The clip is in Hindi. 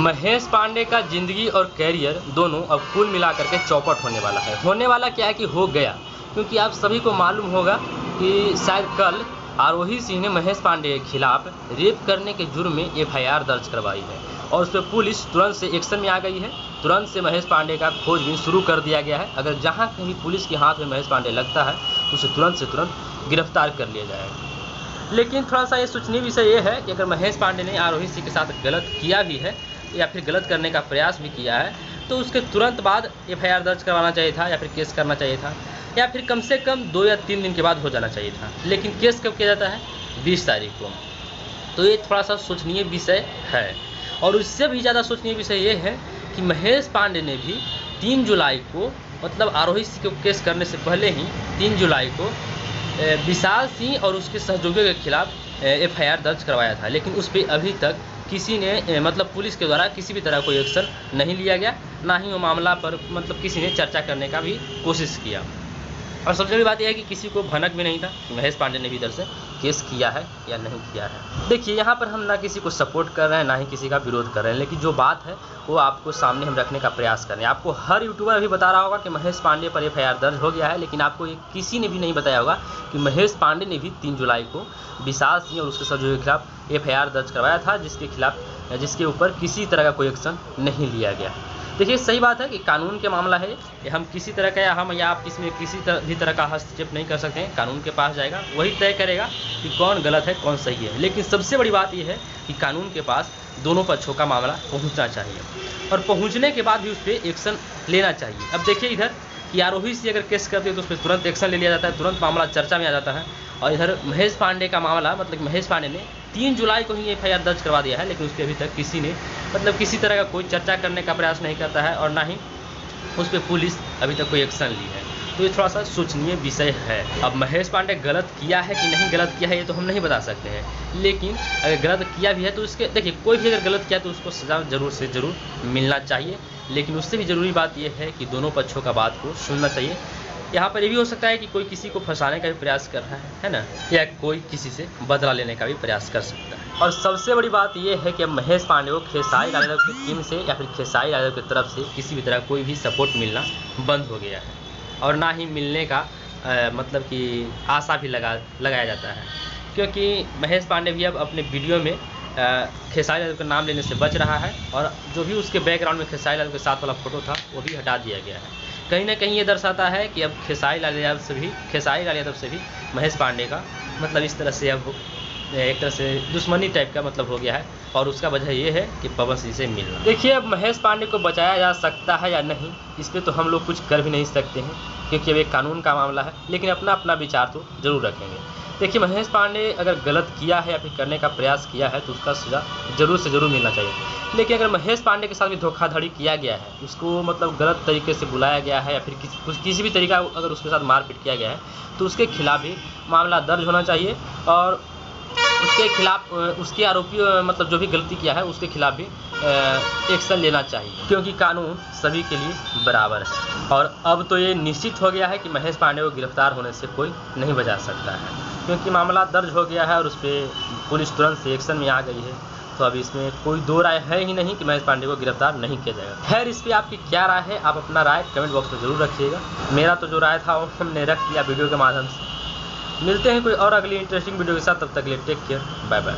महेश पांडे का ज़िंदगी और कैरियर दोनों अब कुल मिलाकर के चौपट होने वाला है। होने वाला क्या है कि हो गया, क्योंकि आप सभी को मालूम होगा कि शायद कल आरोही सिंह ने महेश पांडे के खिलाफ रेप करने के जुर्म में एफआईआर दर्ज करवाई है और उस पर पुलिस तुरंत से एक्शन में आ गई है। तुरंत से महेश पांडे का खोजबीन शुरू कर दिया गया है। अगर जहां कहीं पुलिस के हाथ में महेश पांडे लगता है तो उसे तुरंत से तुरंत गिरफ्तार कर लिया जाएगा। लेकिन थोड़ा सा ये सोचनीय विषय ये है कि अगर महेश पांडे ने आरोही सिंह के साथ गलत किया भी है या फिर गलत करने का प्रयास भी किया है तो उसके तुरंत बाद एफआईआर दर्ज करवाना चाहिए था या फिर केस करना चाहिए था या फिर कम से कम 2 या 3 दिन के बाद हो जाना चाहिए था। लेकिन केस कब किया जाता है? 20 तारीख को। तो ये थोड़ा सा सोचनीय विषय है। और उससे भी ज़्यादा सोचनीय विषय ये है कि महेश पांडे ने भी 3 जुलाई को, मतलब आरोही सिंह को केस करने से पहले ही 3 जुलाई को विशाल सिंह और उसके सहयोगियों के खिलाफ एफआईआर दर्ज करवाया था। लेकिन उस पर अभी तक किसी ने मतलब पुलिस के द्वारा किसी भी तरह कोई एक्शन नहीं लिया गया, ना ही वो मामला पर मतलब किसी ने चर्चा करने का भी कोशिश किया। और सबसे बड़ी बात यह है कि किसी को भनक भी नहीं था कि महेश पांडे ने भी इधर से केस किया है या नहीं किया है। देखिए, यहाँ पर हम ना किसी को सपोर्ट कर रहे हैं ना ही किसी का विरोध कर रहे हैं, लेकिन जो बात है वो आपको सामने हम रखने का प्रयास कर रहे हैं। आपको हर यूट्यूबर अभी बता रहा होगा कि महेश पांडे पर एफआईआर दर्ज हो गया है, लेकिन आपको ये किसी ने भी नहीं बताया होगा कि महेश पांडे ने भी 3 जुलाई को विशाल सिंह और उसके सहयोगियों के खिलाफ एफआईआर दर्ज करवाया था, जिसके ऊपर किसी तरह का कोई एक्शन नहीं लिया गया। देखिए, सही बात है कि कानून के मामला है, हम किसी तरह का या आप इसमें किसी भी तरह का हस्तक्षेप नहीं कर सकते हैं। कानून के पास जाएगा, वही तय करेगा कि कौन गलत है कौन सही है। लेकिन सबसे बड़ी बात यह है कि कानून के पास दोनों पक्षों का मामला पहुंचना चाहिए और पहुंचने के बाद भी उस पर एक्शन लेना चाहिए। अब देखिए इधर कि आरोही से अगर केस करती है तो उस पर तुरंत एक्शन ले लिया जाता है, तुरंत मामला चर्चा में आ जाता है। और इधर महेश पांडे का मामला, मतलब महेश पांडे ने 3 जुलाई को ही एफआईआर दर्ज करवा दिया है, लेकिन उस पर अभी तक किसी ने किसी तरह का कोई चर्चा करने का प्रयास नहीं करता है और ना ही उस पर पुलिस अभी तक कोई एक्शन ली है। तो ये थोड़ा सा सोचनीय विषय है। अब महेश पांडे गलत किया है कि नहीं गलत किया है ये तो हम नहीं बता सकते हैं, लेकिन अगर गलत किया भी है तो उसके देखिए, कोई भी अगर गलत किया तो उसको सज़ा ज़रूर से ज़रूर मिलना चाहिए। लेकिन उससे भी ज़रूरी बात यह है कि दोनों पक्षों का बात को सुनना चाहिए। यहाँ पर ये भी हो सकता है कि कोई किसी को फंसाने का भी प्रयास कर रहा है ना, या कोई किसी से बदला लेने का भी प्रयास कर सकता है। और सबसे बड़ी बात ये है कि अब महेश पांडे को खेसारी लाल यादव की टीम से या फिर खेसारी लाल यादव की तरफ से किसी भी तरह कोई भी सपोर्ट मिलना बंद हो गया है और ना ही मिलने का मतलब कि आशा भी लगाया जाता है, क्योंकि महेश पांडे भी अब अपने वीडियो में खेसारी लाल यादव का नाम लेने से बच रहा है और जो भी उसके बैकग्राउंड में खेसारी लाल के साथ वाला फोटो था वो भी हटा दिया गया है। कहीं ना कहीं ये दर्शाता है कि अब खेसारी लाल यादव से भी महेश पांडे का मतलब इस तरह से अब एक तरह से दुश्मनी टाइप का मतलब हो गया है और उसका वजह ये है कि पवन सिंह से मिलना। देखिए, अब महेश पांडे को बचाया जा सकता है या नहीं, इस पर तो हम लोग कुछ कर भी नहीं सकते हैं, क्योंकि अब एक कानून का मामला है। लेकिन अपना अपना विचार तो ज़रूर रखेंगे। देखिए, महेश पांडे अगर गलत किया है या फिर करने का प्रयास किया है तो उसका सज़ा ज़रूर से ज़रूर मिलना चाहिए। लेकिन अगर महेश पांडे के साथ भी धोखाधड़ी किया गया है, उसको मतलब गलत तरीके से बुलाया गया है या फिर किसी भी तरीका अगर उसके साथ मारपीट किया गया है तो उसके खिलाफ भी मामला दर्ज होना चाहिए और उसके खिलाफ उसके आरोपी मतलब जो भी गलती किया है उसके खिलाफ भी एक्शन लेना चाहिए, क्योंकि कानून सभी के लिए बराबर है। और अब तो ये निश्चित हो गया है कि महेश पांडे को गिरफ्तार होने से कोई नहीं बचा सकता है, क्योंकि मामला दर्ज हो गया है और उस पर पुलिस तुरंत से एक्शन में आ गई है। तो अब इसमें कोई दो राय है ही नहीं कि महेश पांडे को गिरफ्तार नहीं किया जाएगा। खैर, इस पर आपकी क्या राय है? आप अपना राय कमेंट बॉक्स में ज़रूर रखिएगा। मेरा तो जो राय था वो हमने रख दिया वीडियो के माध्यम से। मिलते हैं कोई और अगली इंटरेस्टिंग वीडियो के साथ, तब तक के लिए टेक केयर, बाय बाय।